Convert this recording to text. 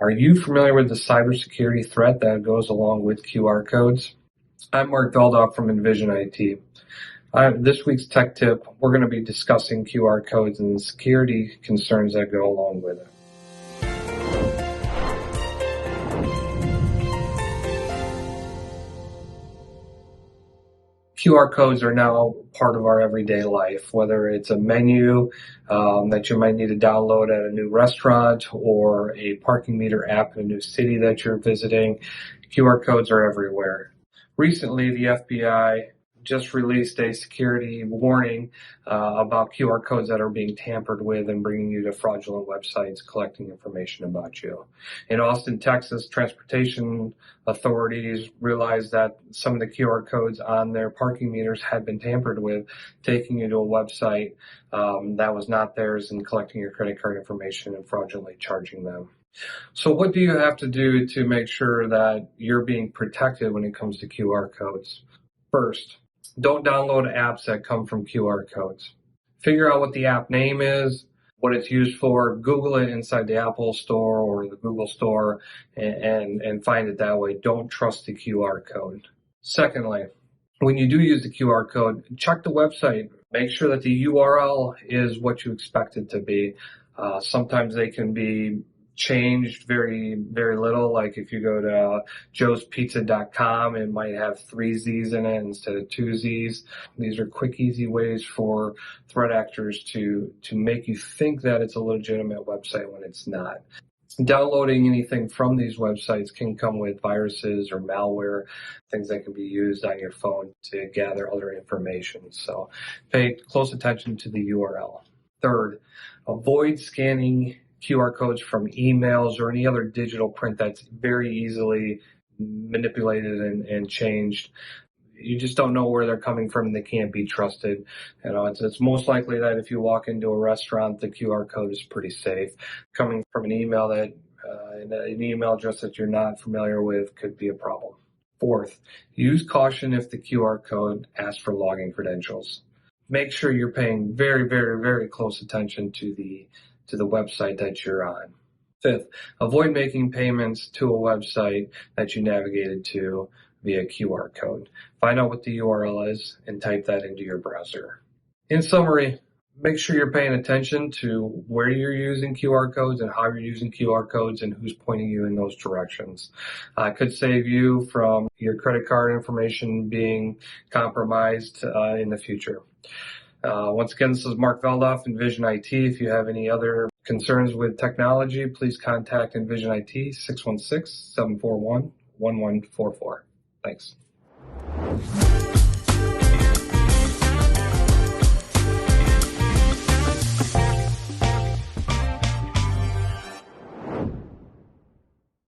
Are you familiar with the cybersecurity threat that goes along with QR codes? I'm Mark Veldoff from Envizion IT. This week's tech tip, we're going to be discussing QR codes and the security concerns that go along with it. QR codes are now part of our everyday life, whether it's a menu that you might need to download at a new restaurant or a parking meter app in a new city that you're visiting. QR codes are everywhere. Recently, the FBI just released a security warning about QR codes that are being tampered with and bringing you to fraudulent websites collecting information about you. In Austin, Texas, transportation authorities realized that some of the QR codes on their parking meters had been tampered with, taking you to a website that was not theirs and collecting your credit card information and fraudulently charging them. So what do you have to do to make sure that you're being protected when it comes to QR codes? First, don't download apps that come from QR codes. Figure out what the app name is, what it's used for, Google it inside the Apple Store or the Google Store and find it that way. Don't trust the QR code. Secondly, when you do use the QR code, check the website. Make sure that the URL is what you expect it to be. Sometimes they can be changed very, very little. Like if you go to joespizza.com, it might have 3 Z's in it instead of 2 Z's. These are quick, easy ways for threat actors to make you think that it's a legitimate website when it's not. Downloading anything from these websites can come with viruses or malware, things that can be used on your phone to gather other information. So pay close attention to the URL. Third, avoid scanning QR codes from emails or any other digital print that's very easily manipulated and changed. You just don't know where they're coming from. They can't be trusted. It's most likely that if you walk into a restaurant, the QR code is pretty safe. Coming from an email an email address that you're not familiar with could be a problem. Fourth, use caution if the QR code asks for login credentials. Make sure you're paying very, very, very close attention to the website that you're on. Fifth, avoid making payments to a website that you navigated to via QR code. Find out what the URL is and type that into your browser. In summary, make sure you're paying attention to where you're using QR codes and how you're using QR codes and who's pointing you in those directions. It could save you from your credit card information being compromised in the future. Once again, this is Mark Veldoff, Envizion IT. If you have any other concerns with technology, please contact Envizion IT, 616-741-1144. Thanks.